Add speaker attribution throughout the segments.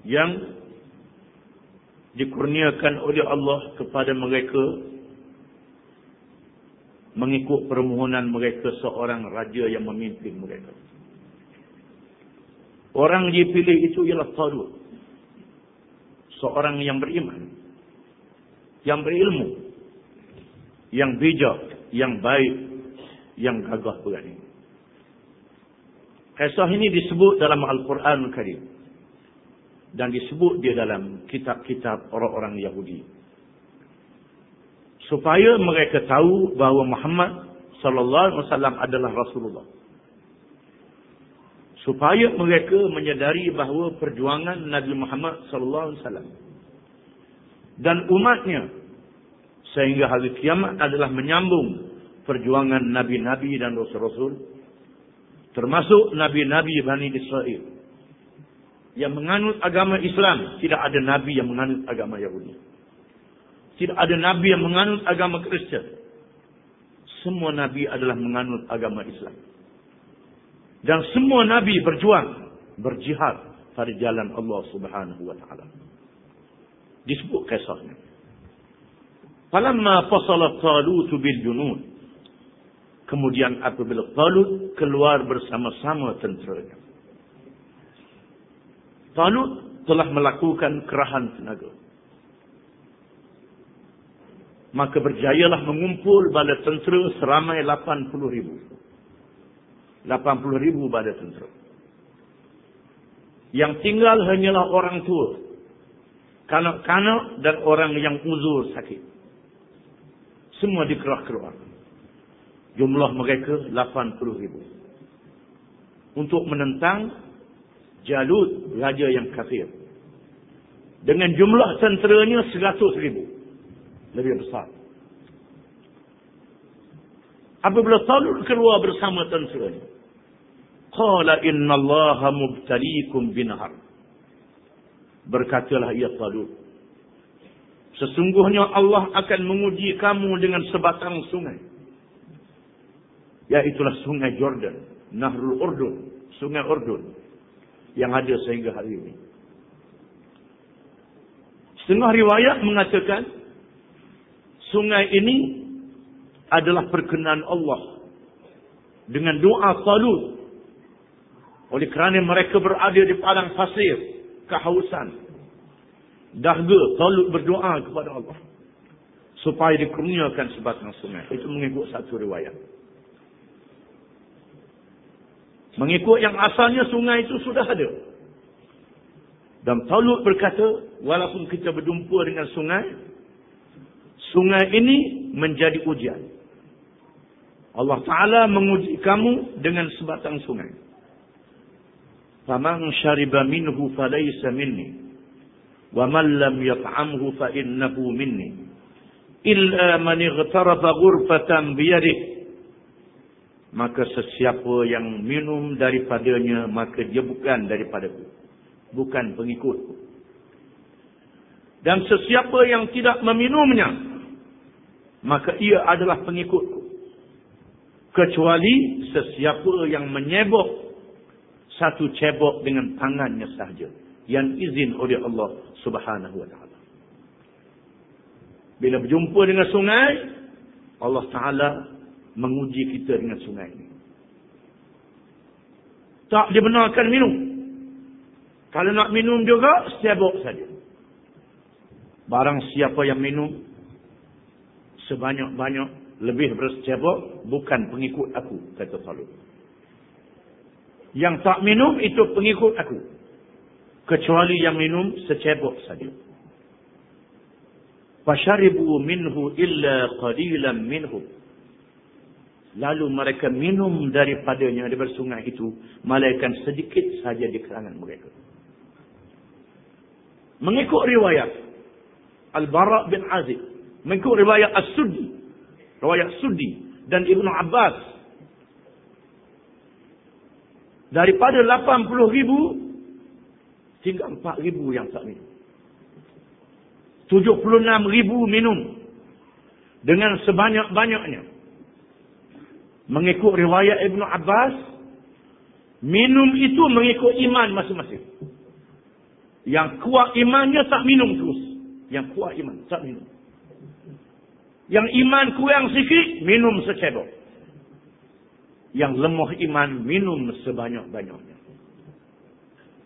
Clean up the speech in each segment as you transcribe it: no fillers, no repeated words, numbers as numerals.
Speaker 1: yang dikurniakan oleh Allah kepada mereka mengikut permohonan mereka seorang raja yang memimpin mereka. Orang dipilih itu ialah Talut, seorang yang beriman, yang berilmu, yang bijak, yang baik, yang gagah berani. Kisah ini disebut dalam Al-Quran Al-Karim dan disebut dia dalam kitab-kitab orang-orang Yahudi, supaya mereka tahu bahawa Muhammad sallallahu alaihi wasallam adalah Rasulullah, supaya mereka menyadari bahawa perjuangan Nabi Muhammad sallallahu alaihi wasallam dan umatnya sehingga hari kiamat adalah menyambung perjuangan nabi-nabi dan rasul-rasul, termasuk nabi-nabi Bani Israel yang menganut agama Islam. Tidak ada nabi yang menganut agama Yahudi. Tidak ada nabi yang menganut agama Kristian. Semua nabi adalah menganut agama Islam. Dan semua nabi berjuang, berjihad pada jalan Allah Subhanahu wa taala. Disebut kisahnya. Falamma fasala Talut bil junud. Kemudian apabila Talut keluar bersama-sama tenteranya. Talut telah melakukan kerahan tenaga. Maka berjayalah mengumpul bala tentera seramai 80,000. 80,000 bala tentera. Yang tinggal hanyalah orang tua, kanak-kanak dan orang yang uzur sakit. Semua dikerah-kerah. Jumlah mereka 80,000. Untuk menentang Jalut, raja yang kafir. Dengan jumlah tenteranya 100,000. Lebih besar. Apabila Talut keluar bersama tenteranya, qala innallaha mubtaliikum binahar. Berkatalah ia Talut, sesungguhnya Allah akan menguji kamu dengan sebatang sungai, yaitulah sungai Jordan, Nahrul Urdun, sungai Urdun yang ada sehingga hari ini. Setengah riwayat mengatakan sungai ini adalah perkenan Allah dengan doa Talut. Oleh kerana mereka berada di padang pasir, kehausan, dahaga, Talut berdoa kepada Allah supaya dikurniakan sebatang sungai. Itu mengikut satu riwayat. Mengikut yang asalnya sungai itu sudah ada. Dan Talut berkata, walaupun kita berjumpa dengan sungai, sungai ini menjadi ujian. Allah Ta'ala menguji kamu dengan sebatang sungai. Faman syariba minhu falaysa minni, wa man lam yat'amhu fa innahu minni, illa man ightarafa ghurfatan biyadihi. Maka sesiapa yang minum daripadanya, maka dia bukan daripadaku, bukan pengikutku. Dan sesiapa yang tidak meminumnya, maka ia adalah pengikutku. Kecuali sesiapa yang menyebok satu cebok dengan tangannya sahaja, yang izin oleh Allah Subhanahu wa taala. Bila berjumpa dengan sungai, Allah Ta'ala menguji kita dengan sungai ini. Tak dibenarkan minum. Kalau nak minum juga, secebok saja. Barang siapa yang minum sebanyak-banyak, lebih bersecebok, bukan pengikut aku, kata Talut. Yang tak minum itu pengikut aku, kecuali yang minum secebok saja. Fasharibu minhu illa qalilan minhu. Lalu mereka minum daripadanya, daripada sungai itu, malaikat sedikit saja di kalangan mereka. Mengikut riwayat Al-Bara' bin Azib, mengikut riwayat As-Suddi, riwayat Suddi dan Ibnu Abbas, daripada 80,000 tinggal 4,000 yang tak minum. 76,000 minum dengan sebanyak-banyaknya. Mengikut riwayat Ibnu Abbas, minum itu mengikut iman masing-masing. Yang kuat imannya tak minum terus. Yang kuat iman tak minum. Yang iman kurang sikit, minum secebok. Yang lemah iman, minum sebanyak-banyaknya.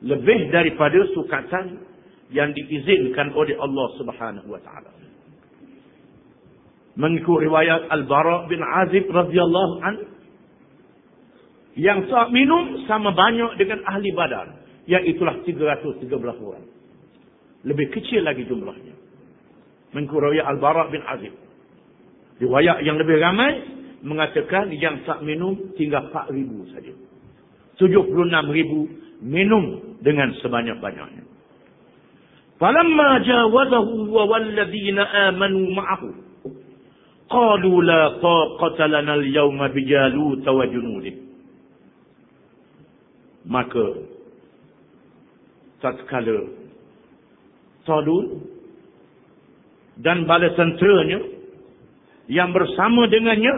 Speaker 1: Lebih daripada sukatan yang diizinkan oleh Allah Subhanahu wa taala. Mengikut riwayat Al-Bara bin Azib radhiyallahu an, yang tak minum sama banyak dengan ahli Badar, yang itulah 313 orang. Lebih kecil lagi jumlahnya. Mengikut riwayat Al-Bara bin Azib. Riwayat yang lebih ramai mengatakan yang tak minum tinggal 4,000 saja. 76,000 minum dengan sebanyak-banyaknya. Falamma jawazahu wa walladhina amanu ma'ahu qalu la taqata lana al-yawma bijalut wa junudih. Maka tatkala Talut dan bala tenteranya yang bersama dengannya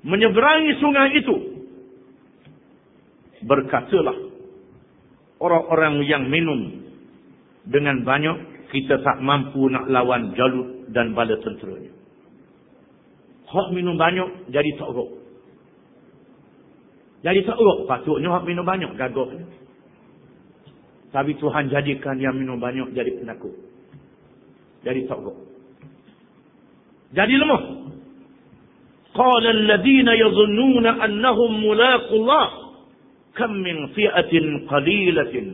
Speaker 1: menyeberangi sungai itu, berkatalah orang-orang yang minum dengan banyak, kita tak mampu nak lawan Jalut dan bala tenteranya. Hak minum banyak jadi takruk. Jadi takruk, patutnya hak minum banyak gagahnya. Tapi Tuhan jadikan yang minum banyak jadi penakut. Jadi takruk. Jadi lemah. Qala alladhina yadhunnuna annahum mulaqullah kam min fi'atin qalilatin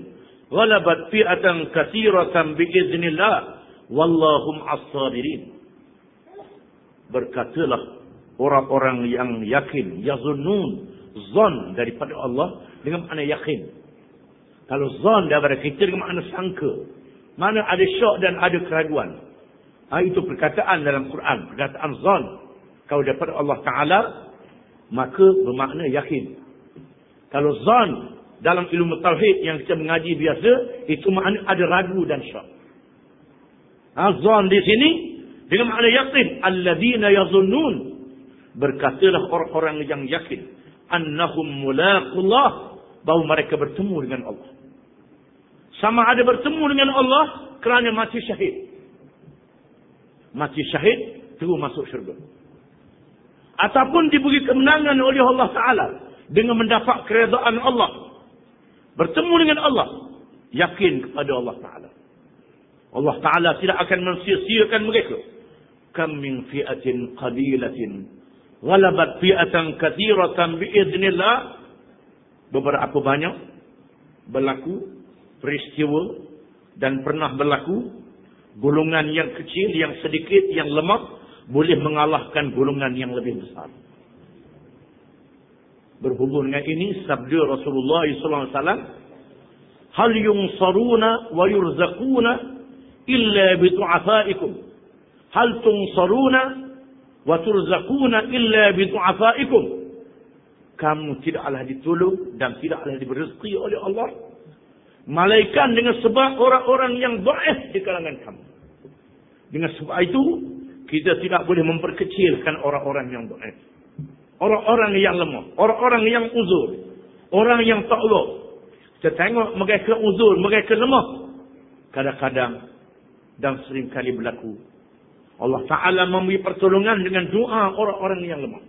Speaker 1: ghalabat fi'atan katsiratan biiznillah wallahum as-sabirin. Berkatalah orang-orang yang yakin, yazunnun, zon daripada Allah dengan makna yakin. Kalau zon daripada kita dengan makna sangka, mana ada syak dan ada keraguan. Itu perkataan dalam Quran, perkataan zon. Kalau daripada Allah Ta'ala, maka bermakna yakin. Kalau zon dalam ilmu tauhid yang kita mengaji biasa, itu makna ada ragu dan syak. Zon di sini dengan makna yakin. Alladzina yazunnun, berkatalah orang-orang yang yakin, annahum mulaqullah, bahawa mereka bertemu dengan Allah. Sama ada bertemu dengan Allah kerana mati syahid. Mati syahid terus masuk syurga. Ataupun diberi kemenangan oleh Allah Ta'ala dengan mendapat keredaan Allah. Bertemu dengan Allah, yakin kepada Allah Ta'ala. Allah Ta'ala tidak akan mensia-siakan mereka. Kam min fi'atin qalilatin ghalabat fi'atan katsiratan biiznillah. Beberapa banyak berlaku peristiwa dan pernah berlaku golongan yang kecil, yang sedikit, yang lemah boleh mengalahkan golongan yang lebih besar. Berhubung dengan ini sabda Rasulullah SAW, hal yunsaruna wa yurzaquna illa bidu'afaikum, hal tunsaruna wa turzaquna illa bidu'afaikum. Kamu tidaklah ditolong dan tidaklah diberi rezeki oleh Allah malaikat dengan sebab orang-orang yang dhaif di kalangan kamu. Dengan sebab itu kita tidak boleh memperkecilkan orang-orang yang dhaif, orang-orang yang lemah, orang-orang yang uzur, orang yang takluk. Kita tengok mereka uzur, mereka lemah. Kadang-kadang dan sering kali berlaku Allah Ta'ala memberi pertolongan dengan doa orang-orang yang lemah.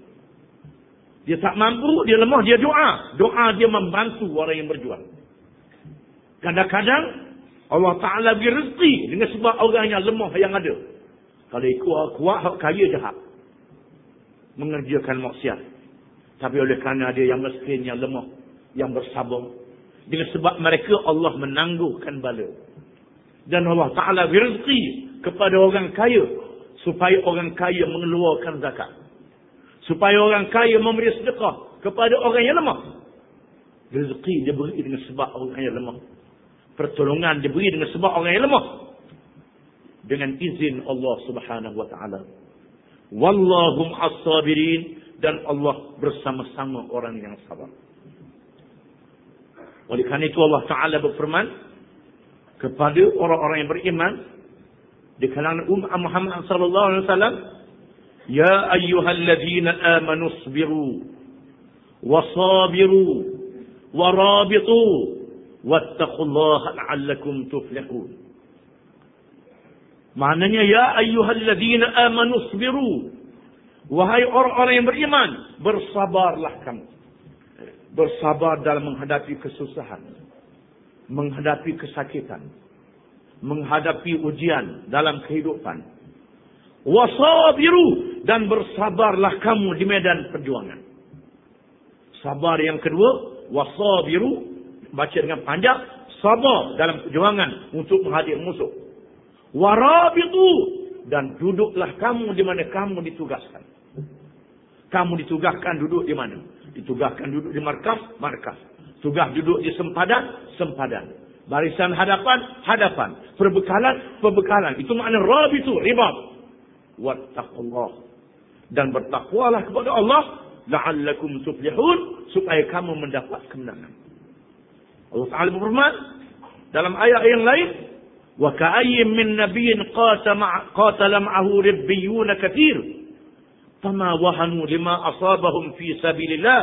Speaker 1: Dia tak mampu, dia lemah, dia doa. Doa dia membantu orang yang berjuang. Kadang-kadang Allah Ta'ala beri rezeki dengan sebab orang yang lemah yang ada. Kalau ikut kuat, kaya jahat, mengerjakan maksiat. Tapi oleh kerana ada yang miskin, yang lemah, yang bersabar, dengan sebab mereka Allah menangguhkan bala. Dan Allah Ta'ala beri rezeki kepada orang kaya, supaya orang kaya mengeluarkan zakat, supaya orang kaya memberi sedekah kepada orang yang lemah. Rezeki dia beri dengan sebab orang yang lemah. Pertolongan diberi dengan sebab orang yang lemah, dengan izin Allah Subhanahu wa Ta'ala. Wallahum as-sabirin, dan Allah bersama-sama orang yang sabar. Oleh kerana itu Allah Ta'ala berfirman kepada orang-orang yang beriman di kalangan umat Muhammad sallallahu alaihi wasallam, ya ayyuhalladzina amanu isbiru wasabiru warabitu wattaqullaha la'allakum tuflihun. Maknanya, ya ayyuhalladzina amanu sabiru, wahai orang-orang yang beriman, bersabarlah kamu. Bersabar dalam menghadapi kesusahan, menghadapi kesakitan, menghadapi ujian dalam kehidupan. Wasabiru, dan bersabarlah kamu di medan perjuangan. Sabar yang kedua, wasabiru, baca dengan panjang, sabar dalam perjuangan untuk menghadapi musuh. Warabitu, dan duduklah kamu di mana kamu ditugaskan. Kamu ditugaskan duduk di mana? Ditugaskan duduk di markas, markas. Tugas duduk di sempadan, sempadan. Barisan hadapan, hadapan. Perbekalan, perbekalan. Itu makna rabitu, ribat. Wattaqullah, dan bertakwalah kepada Allah, la'allakum tuflihun, supaya kamu mendapat kemenangan. Allah Ta'ala berfirman dalam ayat yang lain, wa ka'ayyin min nabiyyin qatala ma'ahu ribbiyun katsir fama wahanu lima asabahum fi sabilillah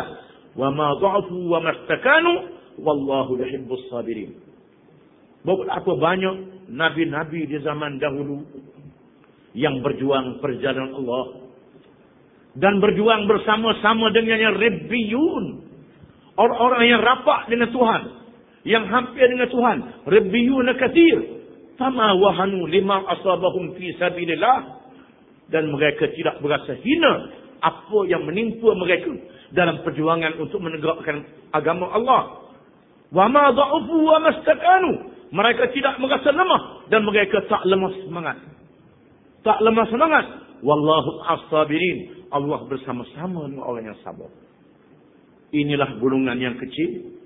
Speaker 1: wa ma dha'fu wa mastakanu wallahu yuhibbus sabirin. Berapa banyak nabi-nabi di zaman dahulu yang berjuang perjalanan Allah dan berjuang bersama-sama dengannya ribbiyun, orang-orang yang rapat dengan Tuhan, yang hampir dengan Tuhan. Ribbiyun katsir fama wahanu lima asabahum fi sabilillah, dan mereka tidak berasa hina apa yang menimpa mereka dalam perjuangan untuk menegakkan agama Allah. Wa ma dha'ufu wa mastakanu, mereka tidak merasa lemah dan mereka tak lemah semangat. Tak lemah semangat. Wallahu as-sabirin, Allah bersama-sama dengan orang yang sabar. Inilah golongan yang kecil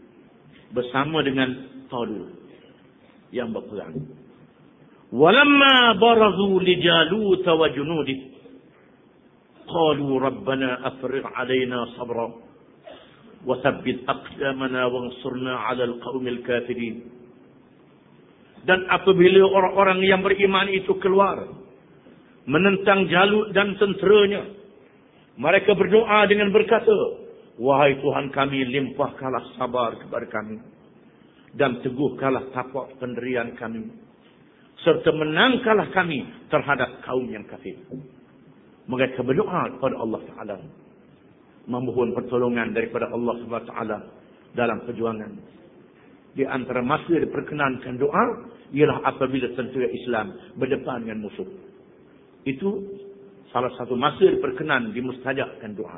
Speaker 1: bersama dengan Talut yang berperang. Walamma barazu li Jalut wa junudih qalu rabbana afrigh alaina sabra wa thabbit aqdamana wansurna 'alal qaumil kafirin. Dan apabila orang-orang yang beriman itu keluar menentang Jalut dan tenteranya, mereka berdoa dengan berkata, wahai Tuhan kami, limpahkanlah sabar kepada kami dan teguhkanlah tapak pendirian kami, serta menangkanlah kami terhadap kaum yang kafir. Mereka berdoa kepada Allah Ta'ala, memohon pertolongan daripada Allah SWT dalam perjuangan. Di antara masa diperkenankan doa ialah apabila tentera Islam berdepan dengan musuh. Itu salah satu masa diperkenan, dimustajabkan doa.